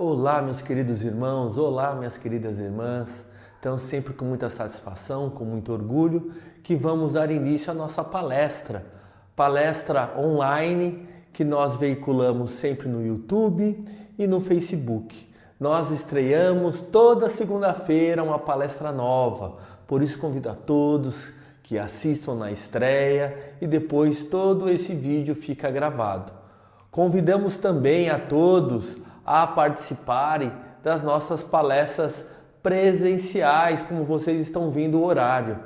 Olá, meus queridos irmãos, olá, minhas queridas irmãs. Então, sempre com muita satisfação, com muito orgulho, que vamos dar início à nossa palestra online que nós veiculamos sempre no YouTube e no Facebook. Nós estreamos toda segunda-feira uma palestra nova, por isso convido a todos que assistam na estreia e depois todo esse vídeo fica gravado. Convidamos também a todos a participarem das nossas palestras presenciais, como vocês estão vendo o horário.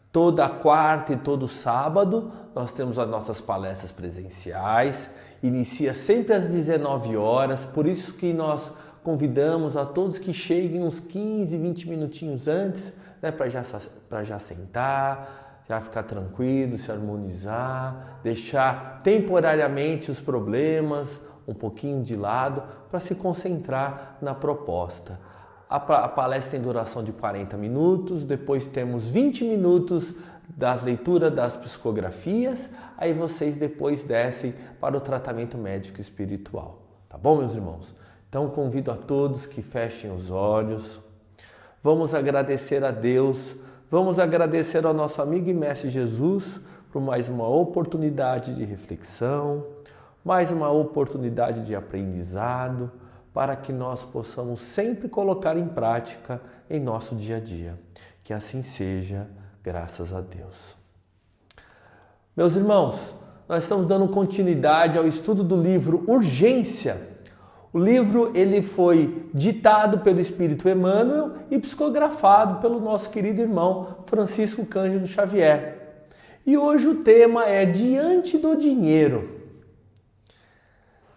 Toda quarta e todo sábado nós temos as nossas palestras presenciais, inicia sempre às 19 horas, por isso que nós convidamos a todos que cheguem uns 15, 20 minutinhos antes, né, para já sentar, já ficar tranquilo, se harmonizar, deixar temporariamente os problemas um pouquinho de lado para se concentrar na proposta. A palestra tem duração de 40 minutos, depois temos 20 minutos das leituras das psicografias, aí vocês depois descem para o tratamento médico espiritual. Tá bom, meus irmãos? Então convido a todos que fechem os olhos. Vamos agradecer a Deus, vamos agradecer ao nosso amigo e mestre Jesus por mais uma oportunidade de reflexão, mais uma oportunidade de aprendizado, para que nós possamos sempre colocar em prática em nosso dia a dia. Que assim seja, graças a Deus. Meus irmãos, nós estamos dando continuidade ao estudo do livro Urgência. O livro ele foi ditado pelo Espírito Emmanuel e psicografado pelo nosso querido irmão Francisco Cândido Xavier. E hoje o tema é Diante do Dinheiro.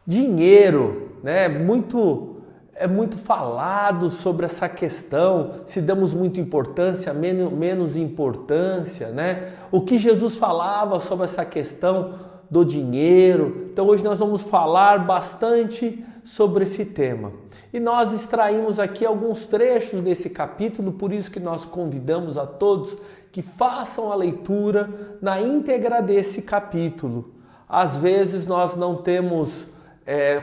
Dinheiro, né? É muito falado sobre essa questão, se damos muita importância, menos importância, né? O que Jesus falava sobre essa questão do dinheiro. Então hoje nós vamos falar bastante sobre esse tema. E nós extraímos aqui alguns trechos desse capítulo, por isso que nós convidamos a todos que façam a leitura na íntegra desse capítulo. Às vezes nós não temos...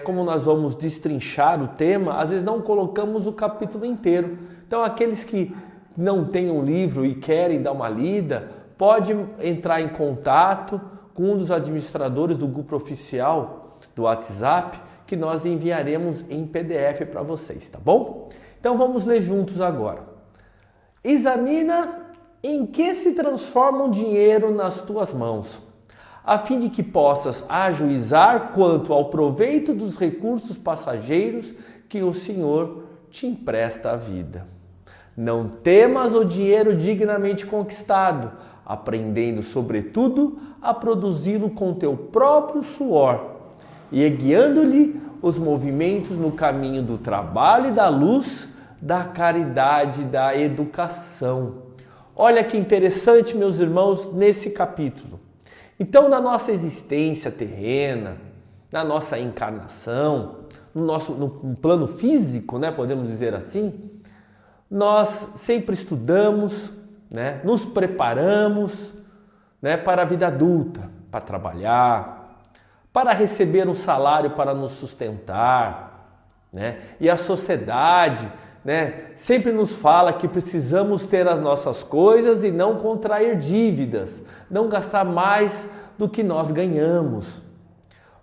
como nós vamos destrinchar o tema, às vezes não colocamos o capítulo inteiro. Então aqueles que não têm um livro e querem dar uma lida, pode entrar em contato com um dos administradores do grupo oficial do WhatsApp, que nós enviaremos em PDF para vocês, tá bom? Então vamos ler juntos agora. Examina em que se transforma o dinheiro nas tuas mãos, a fim de que possas ajuizar quanto ao proveito dos recursos passageiros que o Senhor te empresta à vida. Não temas o dinheiro dignamente conquistado, aprendendo, sobretudo, a produzi-lo com teu próprio suor e guiando-lhe os movimentos no caminho do trabalho e da luz, da caridade e da educação. Olha que interessante, meus irmãos, nesse capítulo. Então, na nossa existência terrena, na nossa encarnação, no plano físico, né, podemos dizer assim, nós sempre estudamos, né, nos preparamos, né, para a vida adulta, para trabalhar, para receber um salário para nos sustentar, né? E a sociedade, né, sempre nos fala que precisamos ter as nossas coisas e não contrair dívidas, não gastar mais do que nós ganhamos.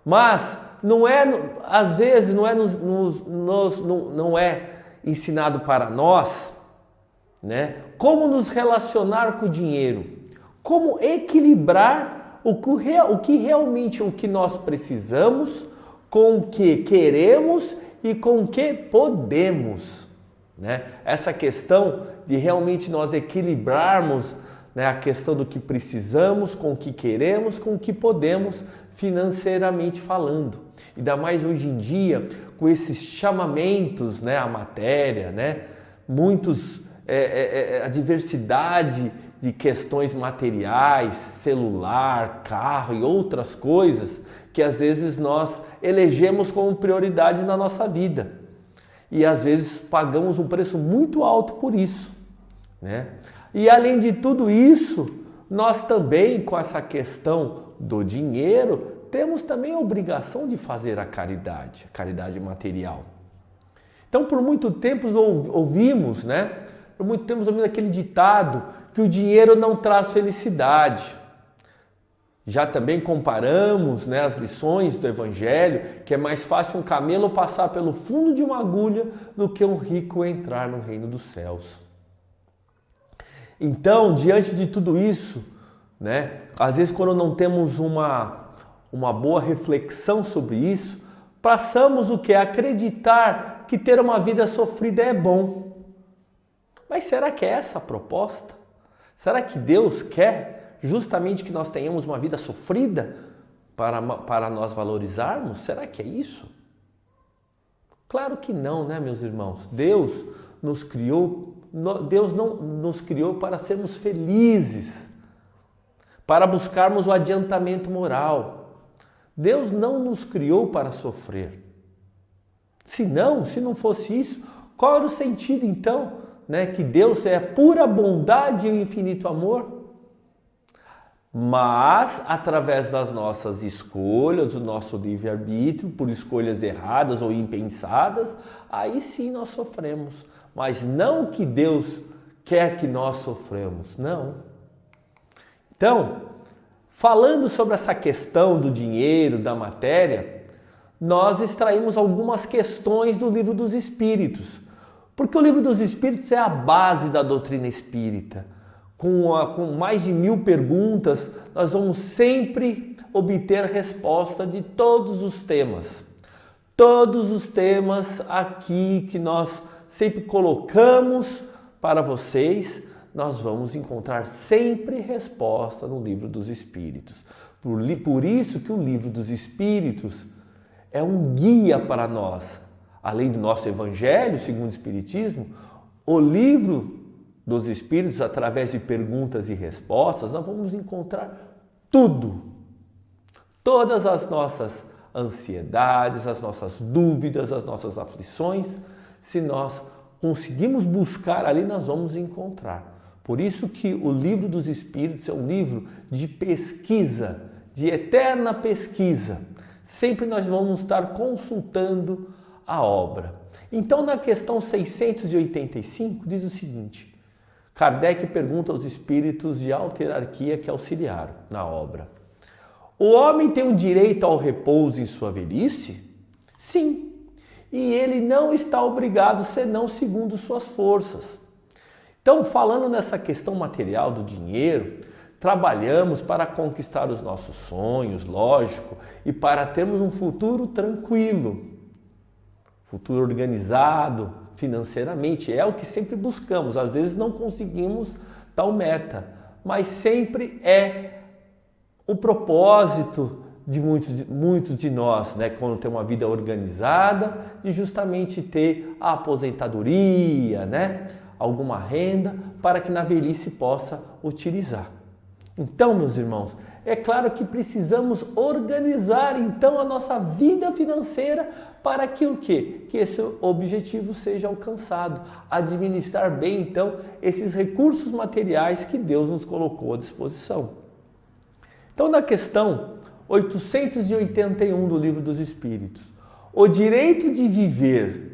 Mas não é, às vezes não é ensinado para nós, né, como nos relacionar com o dinheiro, como equilibrar o que realmente o que nós precisamos com o que queremos e com o que podemos. Né? Essa questão de realmente nós equilibrarmos, né, a questão do que precisamos, com o que queremos, com o que podemos financeiramente falando. Ainda mais hoje em dia, com esses chamamentos, né, à matéria, né, a diversidade de questões materiais, celular, carro e outras coisas que às vezes nós elegemos como prioridade na nossa vida. E às vezes pagamos um preço muito alto por isso, né? E além de tudo isso, nós também, com essa questão do dinheiro, temos também a obrigação de fazer a caridade material. Então, por muito tempo ouvimos, né? Por muito tempo ouvimos aquele ditado que o dinheiro não traz felicidade. Já também comparamos, né, as lições do Evangelho, que é mais fácil um camelo passar pelo fundo de uma agulha do que um rico entrar no reino dos céus. Então, diante de tudo isso, né, às vezes quando não temos uma boa reflexão sobre isso, passamos o que? Acreditar que ter uma vida sofrida é bom. Mas será que é essa a proposta? Será que Deus quer justamente que nós tenhamos uma vida sofrida para nós valorizarmos? Será que é isso? Claro que não, né, meus irmãos? Deus não nos criou para sermos felizes, para buscarmos o adiantamento moral. Deus não nos criou para sofrer. Se não fosse isso, qual era o sentido então, né, que Deus é a pura bondade e o infinito amor? Mas, através das nossas escolhas, do nosso livre-arbítrio, por escolhas erradas ou impensadas, aí sim nós sofremos. Mas não que Deus quer que nós soframos, não. Então, falando sobre essa questão do dinheiro, da matéria, nós extraímos algumas questões do Livro dos Espíritos. Porque o Livro dos Espíritos é a base da doutrina espírita. Com mais de 1000 perguntas, nós vamos sempre obter resposta de todos os temas. Todos os temas aqui que nós sempre colocamos para vocês, nós vamos encontrar sempre resposta no Livro dos Espíritos. Por isso que o Livro dos Espíritos é um guia para nós. Além do nosso Evangelho, segundo o Espiritismo, o Livro dos Espíritos, através de perguntas e respostas, nós vamos encontrar tudo. Todas as nossas ansiedades, as nossas dúvidas, as nossas aflições, se nós conseguimos buscar ali, nós vamos encontrar. Por isso que o Livro dos Espíritos é um livro de pesquisa, de eterna pesquisa. Sempre nós vamos estar consultando a obra. Então, na questão 685, diz o seguinte: Kardec pergunta aos espíritos de alta hierarquia que auxiliaram na obra: o homem tem o direito ao repouso em sua velhice? Sim, e ele não está obrigado senão segundo suas forças. Então, falando nessa questão material do dinheiro, trabalhamos para conquistar os nossos sonhos, lógico, e para termos um futuro tranquilo, futuro organizado financeiramente. É o que sempre buscamos. Às vezes não conseguimos tal meta, mas sempre é o propósito de muitos de nós, né? Quando tem uma vida organizada, de justamente ter a aposentadoria, né? Alguma renda para que na velhice possa utilizar. Então, meus irmãos, é claro que precisamos organizar então a nossa vida financeira para que o quê? Que esse objetivo seja alcançado. Administrar bem então esses recursos materiais que Deus nos colocou à disposição. Então, na questão 881 do Livro dos Espíritos, o direito de viver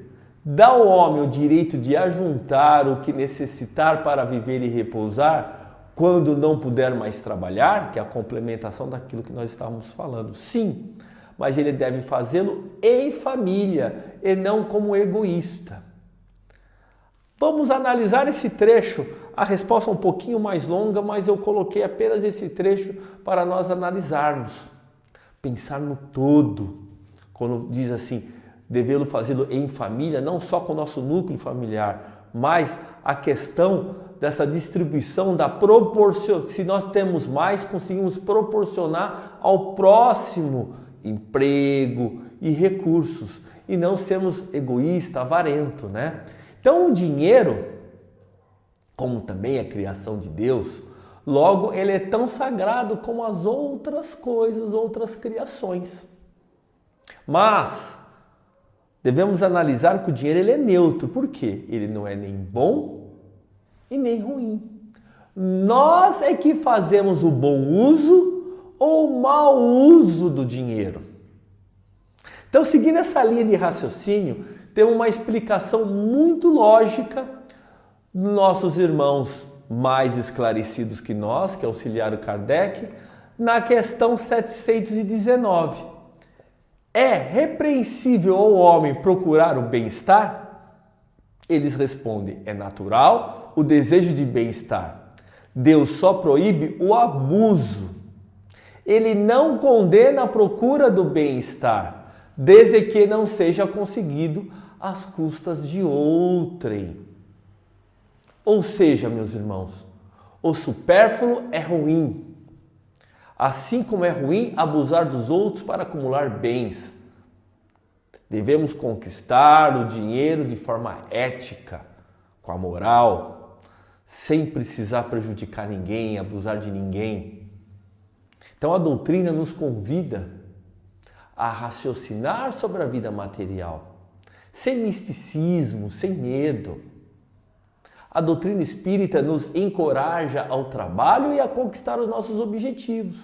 dá ao homem o direito de ajuntar o que necessitar para viver e repousar quando não puder mais trabalhar, que é a complementação daquilo que nós estávamos falando. Sim, mas ele deve fazê-lo em família e não como egoísta. Vamos analisar esse trecho. A resposta é um pouquinho mais longa, mas eu coloquei apenas esse trecho para nós analisarmos. Pensar no todo. Quando diz assim, devê-lo fazê-lo em família, não só com o nosso núcleo familiar, mas a questão dessa distribuição da proporção. Se nós temos mais, conseguimos proporcionar ao próximo emprego e recursos e não sermos egoísta, avarento, né? Então o dinheiro, como também a criação de Deus, logo ele é tão sagrado como as outras coisas, outras criações. Mas devemos analisar que o dinheiro ele é neutro. Por quê? Ele não é nem bom e nem ruim. Nós é que fazemos o bom uso ou o mau uso do dinheiro. Então, seguindo essa linha de raciocínio, temos uma explicação muito lógica dos nossos irmãos mais esclarecidos que nós, que auxiliaram Kardec, na questão 719. É repreensível ao homem procurar o bem-estar? Eles respondem, é natural o desejo de bem-estar. Deus só proíbe o abuso. Ele não condena a procura do bem-estar, desde que não seja conseguido às custas de outrem. Ou seja, meus irmãos, o supérfluo é ruim. Assim como é ruim abusar dos outros para acumular bens. Devemos conquistar o dinheiro de forma ética, com a moral, sem precisar prejudicar ninguém, abusar de ninguém. Então a doutrina nos convida a raciocinar sobre a vida material, sem misticismo, sem medo. A doutrina espírita nos encoraja ao trabalho e a conquistar os nossos objetivos.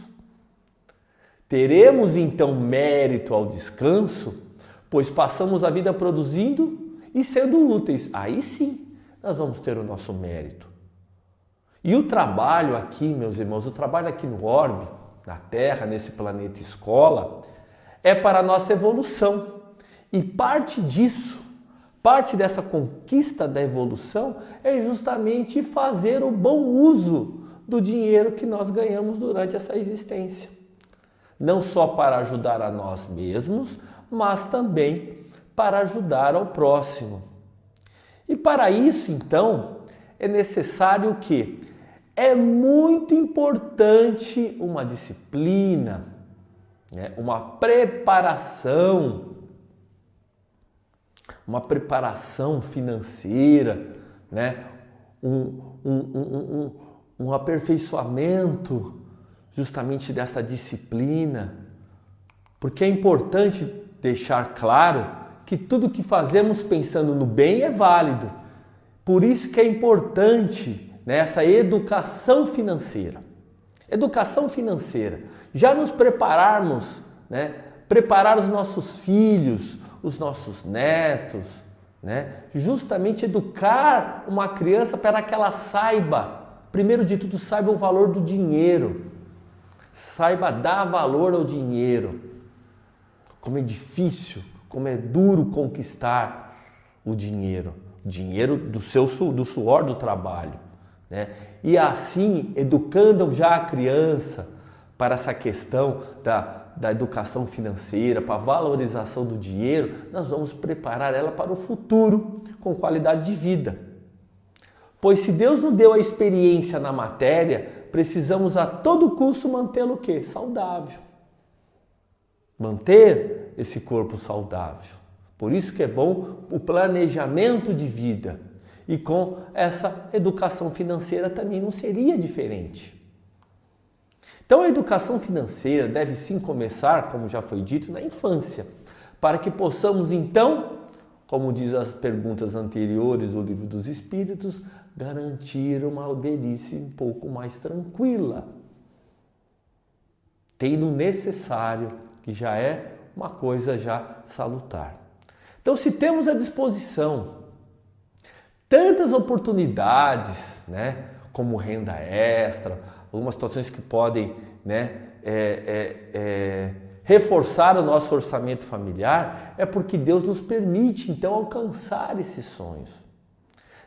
Teremos então mérito ao descanso, pois passamos a vida produzindo e sendo úteis. Aí sim, nós vamos ter o nosso mérito. E o trabalho aqui, meus irmãos, o trabalho aqui no orbe, na Terra, nesse planeta escola, é para a nossa evolução. E parte disso, parte dessa conquista da evolução é justamente fazer o bom uso do dinheiro que nós ganhamos durante essa existência. Não só para ajudar a nós mesmos, mas também para ajudar ao próximo. E para isso, então, é necessário o quê? É muito importante uma disciplina, né? Uma preparação financeira, né? Um aperfeiçoamento justamente dessa disciplina, porque é importante deixar claro que tudo que fazemos pensando no bem é válido. Por isso que é importante, né, essa educação financeira. Educação financeira. Já nos prepararmos, né, preparar os nossos filhos, os nossos netos, né, justamente educar uma criança para que ela saiba, primeiro de tudo, saiba o valor do dinheiro. Saiba dar valor ao dinheiro. Como é difícil, como é duro conquistar o dinheiro do suor do trabalho, né? E assim, educando já a criança para essa questão da educação financeira, para a valorização do dinheiro, nós vamos preparar ela para o futuro com qualidade de vida. Pois se Deus nos deu a experiência na matéria, precisamos a todo custo mantê-lo o quê? Saudável. Manter esse corpo saudável. Por isso que é bom o planejamento de vida. E com essa educação financeira também não seria diferente. Então a educação financeira deve sim começar, como já foi dito, na infância, para que possamos então, como diz as perguntas anteriores do Livro dos Espíritos, garantir uma velhice um pouco mais tranquila, tendo o necessário, que já é uma coisa já salutar. Então, se temos à disposição tantas oportunidades, né, como renda extra, algumas situações que podem, né, reforçar o nosso orçamento familiar, é porque Deus nos permite, então, alcançar esses sonhos.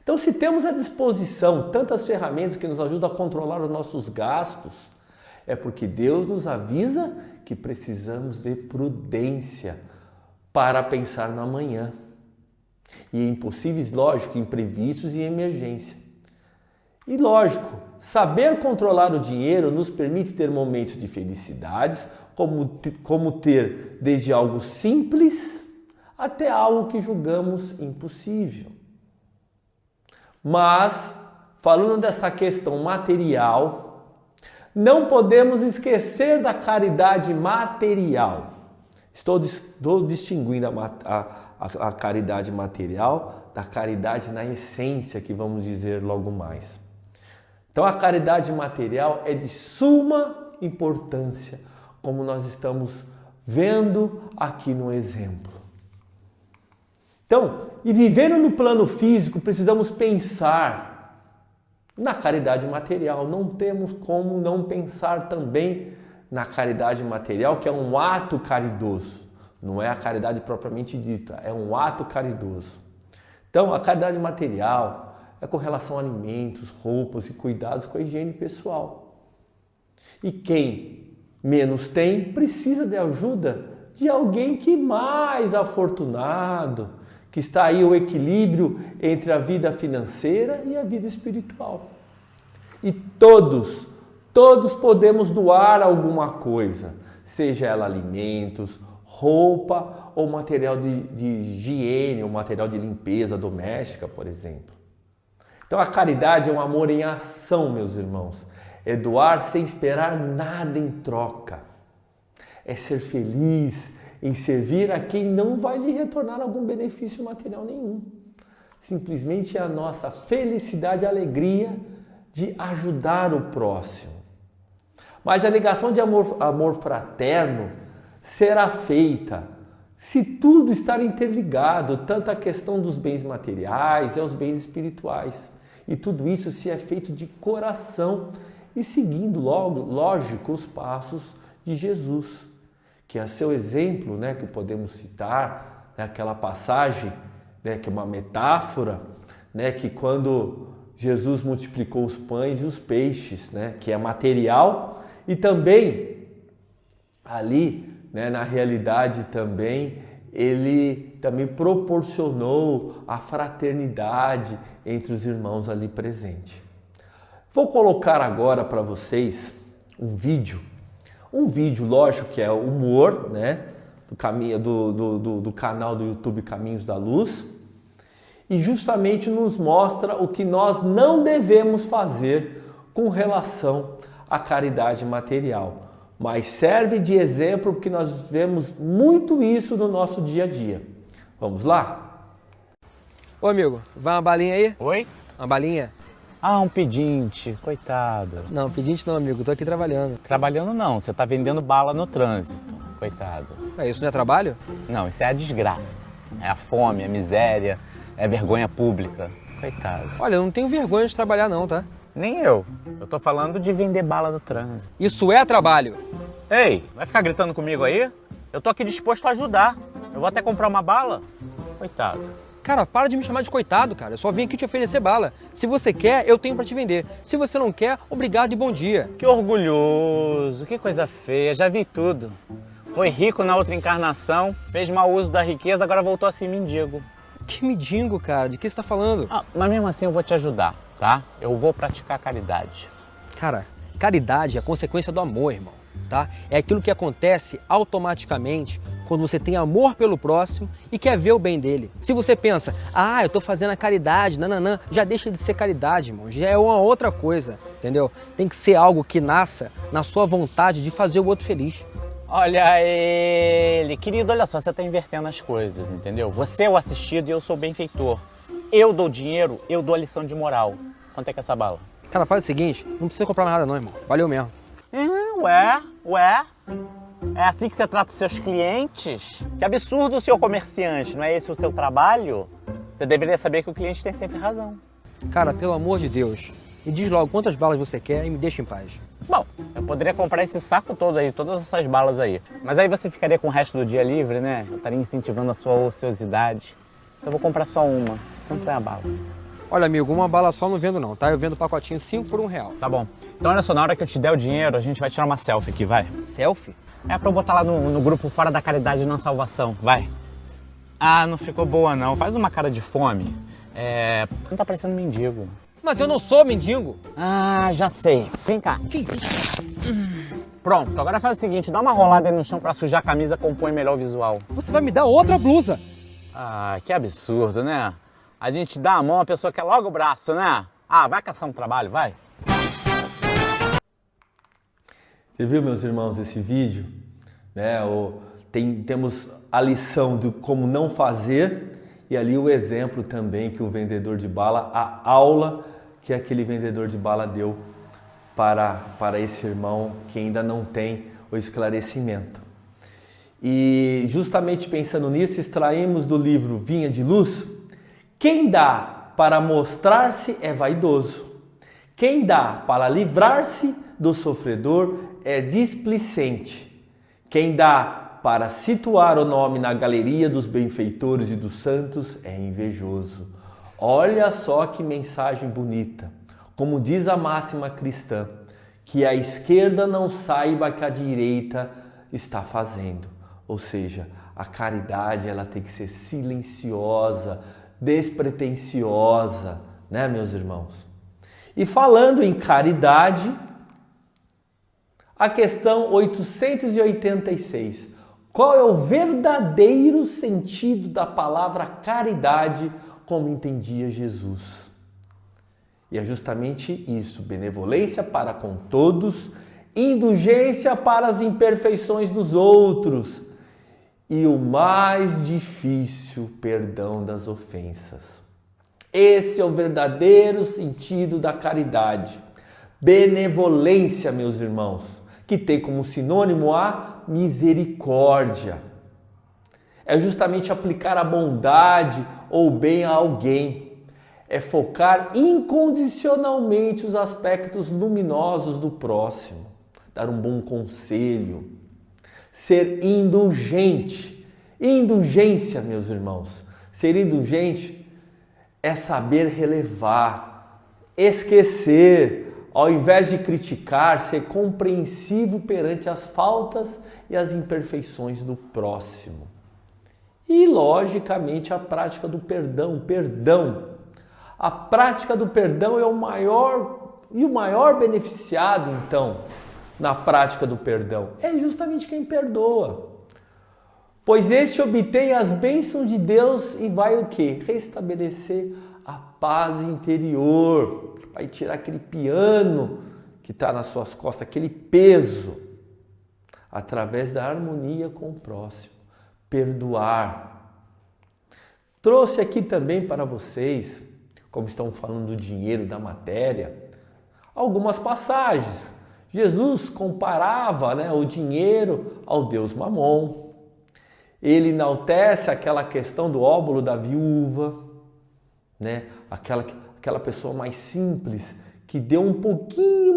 Então, se temos à disposição tantas ferramentas que nos ajudam a controlar os nossos gastos, é porque Deus nos avisa que precisamos de prudência para pensar no amanhã. E em impossíveis, lógico, imprevistos e emergência. E lógico, saber controlar o dinheiro nos permite ter momentos de felicidades, como ter desde algo simples até algo que julgamos impossível. Mas, falando dessa questão material, não podemos esquecer da caridade material. Estou distinguindo a caridade material da caridade na essência, que vamos dizer logo mais. Então a caridade material é de suma importância, como nós estamos vendo aqui no exemplo. Então, e vivendo no plano físico, precisamos pensar na caridade material. Não temos como não pensar também na caridade material, que é um ato caridoso. Não é a caridade propriamente dita, é um ato caridoso. Então, a caridade material é com relação a alimentos, roupas e cuidados com a higiene pessoal. E quem menos tem, precisa de ajuda de alguém que mais afortunado, que está aí o equilíbrio entre a vida financeira e a vida espiritual. E todos podemos doar alguma coisa, seja ela alimentos, roupa ou material de higiene, ou material de limpeza doméstica, por exemplo. Então a caridade é um amor em ação, meus irmãos. É doar sem esperar nada em troca. É ser feliz em servir a quem não vai lhe retornar algum benefício material nenhum. Simplesmente é a nossa felicidade e alegria de ajudar o próximo. Mas a negação de amor fraterno será feita se tudo estar interligado, tanto a questão dos bens materiais e aos bens espirituais. E tudo isso se é feito de coração e seguindo, lógico, os passos de Jesus, que é seu exemplo, né, que podemos citar, né, aquela passagem, né, que é uma metáfora, né, que quando Jesus multiplicou os pães e os peixes, né, que é material, e também ali, né, na realidade também, ele também proporcionou a fraternidade entre os irmãos ali presentes. Vou colocar agora para vocês um vídeo, lógico, que é humor, né, do canal do YouTube Caminhos da Luz, e justamente nos mostra o que nós não devemos fazer com relação à caridade material. Mas serve de exemplo porque nós vemos muito isso no nosso dia a dia. Vamos lá? Ô amigo, vai uma balinha aí? Oi? Uma balinha? Ah, um pedinte, coitado. Não, pedinte não, amigo, tô aqui trabalhando. Trabalhando não, você tá vendendo bala no trânsito, coitado. Isso não é trabalho? Não, isso é a desgraça. É a fome, a miséria, é a vergonha pública. Coitado. Olha, eu não tenho vergonha de trabalhar não, tá? Nem eu. Eu tô falando de vender bala no trânsito. Isso é trabalho. Ei, vai ficar gritando comigo aí? Eu tô aqui disposto a ajudar. Eu vou até comprar uma bala. Coitado. Cara, para de me chamar de coitado, cara. Eu só vim aqui te oferecer bala. Se você quer, eu tenho pra te vender. Se você não quer, obrigado e bom dia. Que orgulhoso, que coisa feia, já vi tudo. Foi rico na outra encarnação, fez mau uso da riqueza, agora voltou a ser mendigo. Que mendigo, cara. De que você tá falando? Mas mesmo assim eu vou te ajudar, tá? Eu vou praticar caridade. Cara, caridade é a consequência do amor, irmão, tá? É aquilo que acontece automaticamente quando você tem amor pelo próximo e quer ver o bem dele. Se você pensa, eu tô fazendo a caridade, nananã, já deixa de ser caridade, irmão. Já é uma outra coisa, entendeu? Tem que ser algo que nasça na sua vontade de fazer o outro feliz. Olha ele, querido, olha só, você tá invertendo as coisas, entendeu? Você é o assistido e eu sou o benfeitor. Eu dou dinheiro, eu dou a lição de moral. Quanto é que é essa bala? Cara, faz o seguinte, não precisa comprar mais nada não, irmão. Valeu mesmo. Ué? É assim que você trata os seus clientes? Que absurdo, senhor comerciante, não é esse o seu trabalho? Você deveria saber que o cliente tem sempre razão. Cara, pelo amor de Deus, me diz logo quantas balas você quer e me deixa em paz. Bom, eu poderia comprar esse saco todo aí, todas essas balas aí. Mas aí você ficaria com o resto do dia livre, né? Eu estaria incentivando a sua ociosidade. Então eu vou comprar só uma. Quanto é a bala? Olha, amigo, uma bala só não vendo não, tá? Eu vendo pacotinho 5 por R$1. Tá bom. Então olha só, na hora que eu te der o dinheiro, a gente vai tirar uma selfie aqui, vai? Selfie? É pra eu botar lá no grupo Fora da Caridade na Salvação, vai. Ah, não ficou boa não. Faz uma cara de fome. Não tá parecendo mendigo. Mas eu não sou mendigo. Ah, já sei. Vem cá. Pronto, agora faz o seguinte, dá uma rolada aí no chão pra sujar a camisa, compõe melhor o visual. Você vai me dar outra blusa. Ah, que absurdo, né? A gente dá a mão, a pessoa quer logo o braço, né? Ah, vai caçar um trabalho, vai. Você viu, meus irmãos, esse vídeo? Né? Temos a lição de como não fazer e ali o exemplo também que o vendedor de bala, a aula que aquele vendedor de bala deu para esse irmão que ainda não tem o esclarecimento. E justamente pensando nisso, extraímos do livro Vinha de Luz: quem dá para mostrar-se é vaidoso. Quem dá para livrar-se do sofredor é displicente. Quem dá para situar o nome na galeria dos benfeitores e dos santos é invejoso. Olha só que mensagem bonita. Como diz a máxima cristã, que a esquerda não saiba que a direita está fazendo. Ou seja, a caridade ela tem que ser silenciosa, despretensiosa, né, meus irmãos? E falando em caridade, a questão 886. Qual é o verdadeiro sentido da palavra caridade como entendia Jesus? E é justamente isso: benevolência para com todos, indulgência para as imperfeições dos outros e o mais difícil, perdão das ofensas. Esse é o verdadeiro sentido da caridade. Benevolência, meus irmãos, que tem como sinônimo a misericórdia. É justamente aplicar a bondade ou bem a alguém. É focar incondicionalmente os aspectos luminosos do próximo. Dar um bom conselho. Ser indulgente. Indulgência, meus irmãos. Ser indulgente é saber relevar, esquecer, ao invés de criticar, ser compreensivo perante as faltas e as imperfeições do próximo. E, logicamente, a prática do perdão. A prática do perdão é o maior beneficiado, então, na prática do perdão. É justamente quem perdoa. Pois este obtém as bênçãos de Deus e vai o quê? Restabelecer a paz interior. Vai tirar aquele piano que está nas suas costas, aquele peso, através da harmonia com o próximo. Perdoar. Trouxe aqui também para vocês, como estamos falando do dinheiro, da matéria, algumas passagens. Jesus comparava, o dinheiro ao deus Mamon. Ele enaltece aquela questão do óbolo da viúva, aquela pessoa mais simples, que deu um pouquinho,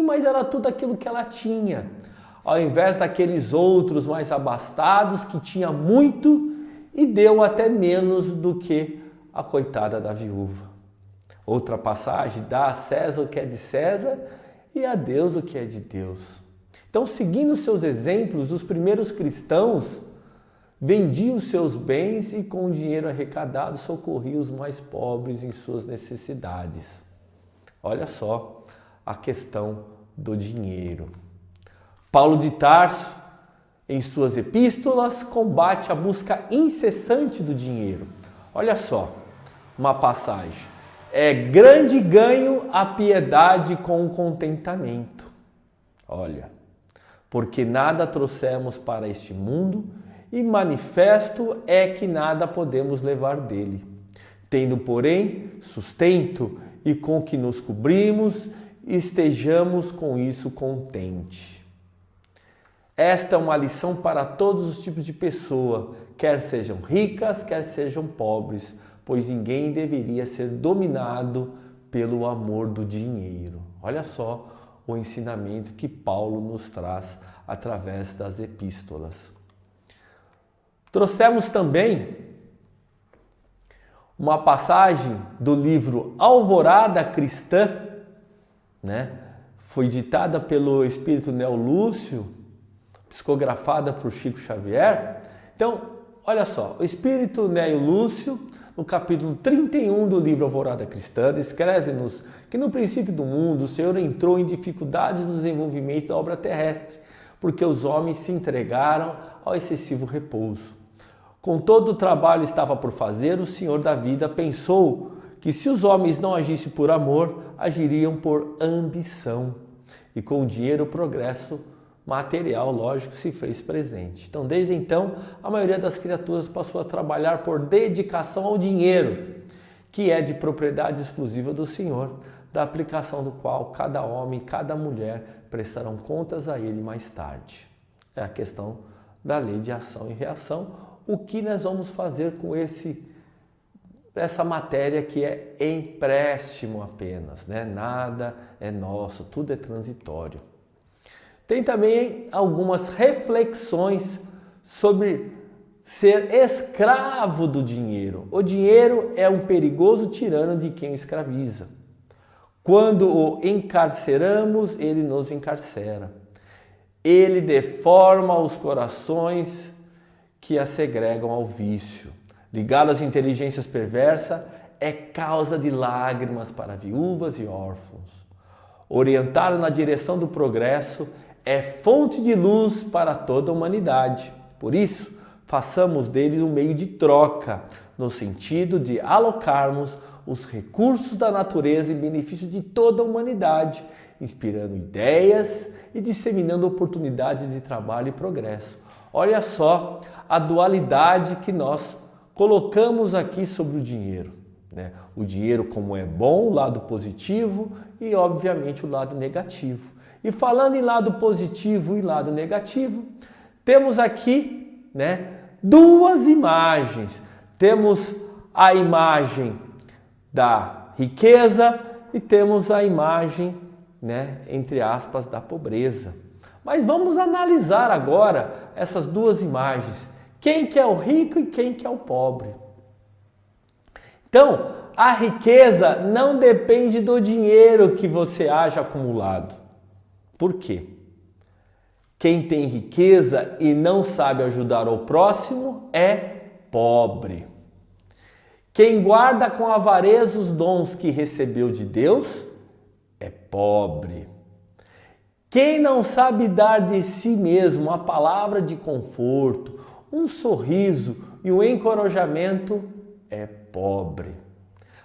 mas era tudo aquilo que ela tinha. Ao invés daqueles outros mais abastados que tinha muito e deu até menos do que a coitada da viúva. Outra passagem: dá a César o que é de César e a Deus o que é de Deus. Então, seguindo seus exemplos, os primeiros cristãos vendiam seus bens e com o dinheiro arrecadado socorriam os mais pobres em suas necessidades. Olha só a questão do dinheiro. Paulo de Tarso, em suas epístolas, combate a busca incessante do dinheiro. Olha só uma passagem: é grande ganho a piedade com o contentamento. Olha, porque nada trouxemos para este mundo e manifesto é que nada podemos levar dele. Tendo, porém, sustento e com que nos cobrimos, estejamos com isso contente. Esta é uma lição para todos os tipos de pessoa, quer sejam ricas, quer sejam pobres, pois ninguém deveria ser dominado pelo amor do dinheiro. Olha só o ensinamento que Paulo nos traz através das epístolas. Trouxemos também uma passagem do livro Alvorada Cristã, Foi ditada pelo espírito Neo Lúcio, psicografada por Chico Xavier. Então, olha só, o espírito Neo Lúcio, no capítulo 31 do livro Alvorada Cristã, descreve-nos que no princípio do mundo o Senhor entrou em dificuldades no desenvolvimento da obra terrestre, porque os homens se entregaram ao excessivo repouso. Com todo o trabalho estava por fazer, o Senhor da vida pensou que se os homens não agissem por amor, agiriam por ambição. E com o dinheiro o progresso material, lógico, se fez presente. Então, desde então, a maioria das criaturas passou a trabalhar por dedicação ao dinheiro, que é de propriedade exclusiva do Senhor, da aplicação do qual cada homem e cada mulher prestarão contas a Ele mais tarde. É a questão da lei de ação e reação. O que nós vamos fazer com essa matéria que é empréstimo apenas, né? Nada é nosso, tudo é transitório. Tem também algumas reflexões sobre ser escravo do dinheiro. O dinheiro é um perigoso tirano de quem o escraviza. Quando o encarceramos, ele nos encarcera. Ele deforma os corações que a segregam ao vício. Ligado às inteligências perversas, é causa de lágrimas para viúvas e órfãos. Orientado na direção do progresso, é fonte de luz para toda a humanidade. Por isso, façamos dele um meio de troca, no sentido de alocarmos os recursos da natureza em benefício de toda a humanidade, inspirando ideias e disseminando oportunidades de trabalho e progresso. Olha só a dualidade que nós colocamos aqui sobre o dinheiro, né? O dinheiro como é bom, o lado positivo e obviamente o lado negativo. E falando em lado positivo e lado negativo, temos aqui, né, duas imagens. Temos a imagem da riqueza e temos a imagem, né, entre aspas, da pobreza. Mas vamos analisar agora essas duas imagens. Quem que é o rico e quem que é o pobre? Então, a riqueza não depende do dinheiro que você haja acumulado. Por quê? Quem tem riqueza e não sabe ajudar o próximo é pobre. Quem guarda com avareza os dons que recebeu de Deus é pobre. Quem não sabe dar de si mesmo uma palavra de conforto, um sorriso e um encorajamento é pobre.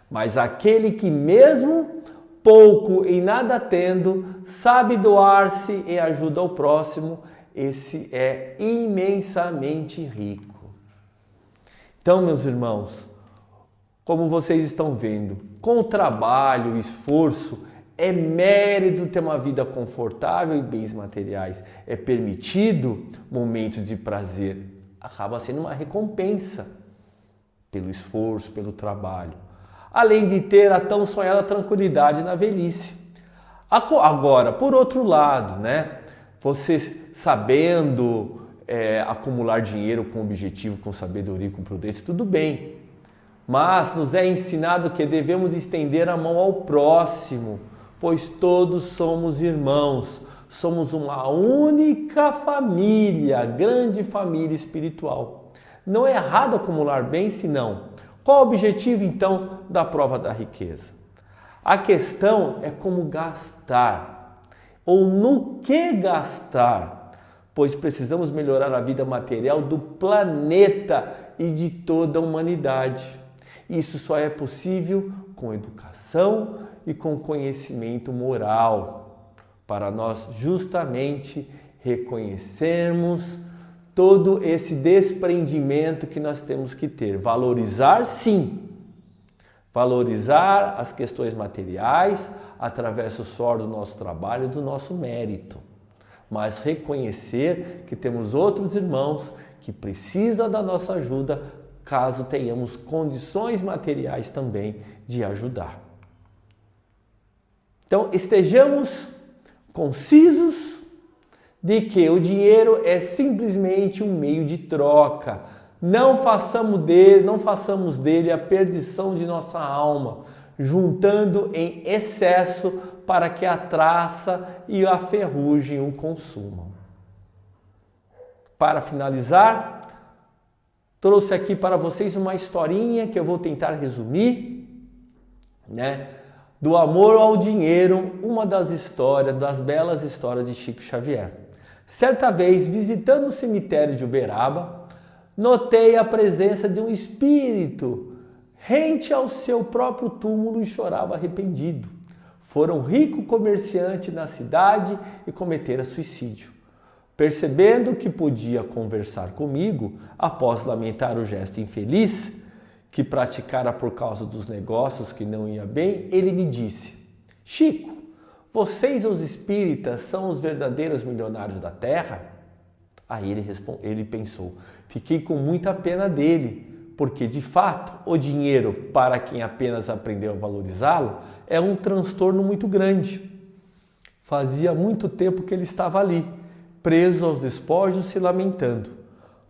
Mas aquele que mesmo pouco e nada tendo, sabe doar-se e ajuda ao próximo, esse é imensamente rico. Então, meus irmãos, como vocês estão vendo, com trabalho e esforço, é mérito ter uma vida confortável e bens materiais. É permitido momentos de prazer. Acaba sendo uma recompensa pelo esforço, pelo trabalho. Além de ter a tão sonhada tranquilidade na velhice. Agora, por outro lado, né? Você sabendo acumular dinheiro com objetivo, com sabedoria, com prudência, tudo bem. Mas nos é ensinado que devemos estender a mão ao próximo, pois todos somos irmãos, somos uma única família, grande família espiritual. Não é errado acumular bens, senão, qual o objetivo então da prova da riqueza? A questão é como gastar, ou no que gastar, pois precisamos melhorar a vida material do planeta e de toda a humanidade. Isso só é possível com educação e com conhecimento moral, para nós justamente reconhecermos todo esse desprendimento que nós temos que ter. Valorizar, sim. Valorizar as questões materiais através do suor do nosso trabalho e do nosso mérito. Mas reconhecer que temos outros irmãos que precisam da nossa ajuda caso tenhamos condições materiais também de ajudar. Então, estejamos concisos de que o dinheiro é simplesmente um meio de troca. Não façamos dele a perdição de nossa alma, juntando em excesso para que a traça e a ferrugem o consumam. Para finalizar, trouxe aqui para vocês uma historinha que eu vou tentar resumir, né? Do amor ao dinheiro, uma das belas histórias de Chico Xavier. Certa vez, visitando o cemitério de Uberaba, notei a presença de um espírito rente ao seu próprio túmulo e chorava arrependido. Fora um rico comerciante na cidade e cometera suicídio. Percebendo que podia conversar comigo, após lamentar o gesto infeliz que praticara por causa dos negócios que não ia bem, ele me disse: Chico, vocês os espíritas são os verdadeiros milionários da terra? Aí ele pensou, fiquei com muita pena dele, porque de fato o dinheiro, para quem apenas aprendeu a valorizá-lo, é um transtorno muito grande. Fazia muito tempo que ele estava ali, preso aos despojos, se lamentando.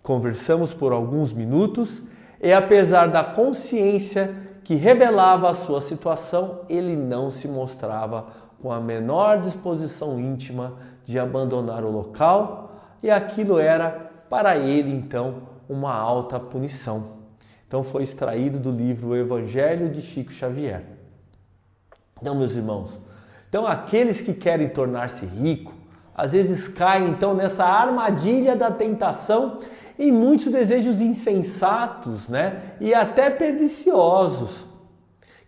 Conversamos por alguns minutos e, apesar da consciência que revelava a sua situação, ele não se mostrava com a menor disposição íntima de abandonar o local, e aquilo era, para ele, então, uma alta punição. Então foi extraído do livro O Evangelho de Chico Xavier. Então, meus irmãos, aqueles que querem tornar-se ricos, às vezes caem então nessa armadilha da tentação e muitos desejos insensatos, né? E até perniciosos,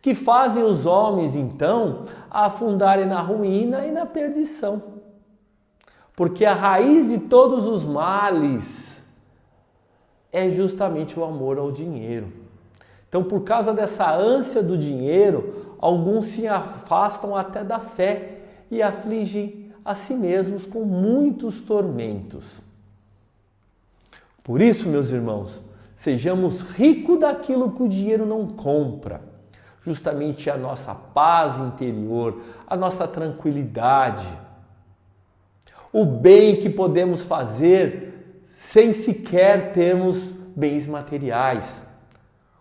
que fazem os homens então afundarem na ruína e na perdição. Porque a raiz de todos os males é justamente o amor ao dinheiro. Então, por causa dessa ânsia do dinheiro, alguns se afastam até da fé e afligem a si mesmos com muitos tormentos. Por isso, meus irmãos, sejamos ricos daquilo que o dinheiro não compra. Justamente a nossa paz interior, a nossa tranquilidade. O bem que podemos fazer sem sequer termos bens materiais.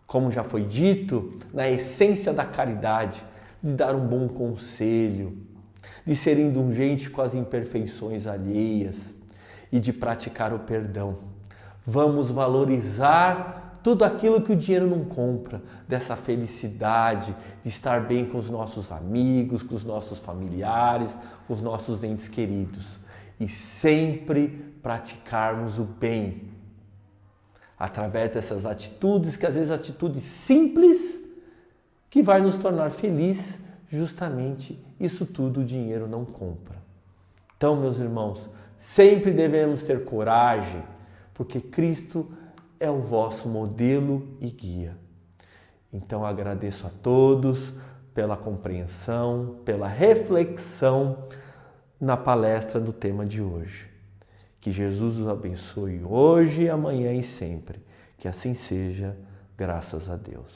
Como já foi dito, na essência da caridade, de dar um bom conselho, de ser indulgente com as imperfeições alheias e de praticar o perdão. Vamos valorizar tudo aquilo que o dinheiro não compra, dessa felicidade de estar bem com os nossos amigos, com os nossos familiares, com os nossos entes queridos. E sempre praticarmos o bem, através dessas atitudes, que às vezes atitudes simples, que vai nos tornar felizes, justamente isso tudo o dinheiro não compra. Então, meus irmãos, sempre devemos ter coragem, porque Cristo é o vosso modelo e guia. Então, agradeço a todos pela compreensão, pela reflexão na palestra do tema de hoje. Que Jesus os abençoe hoje, amanhã e sempre. Que assim seja, graças a Deus.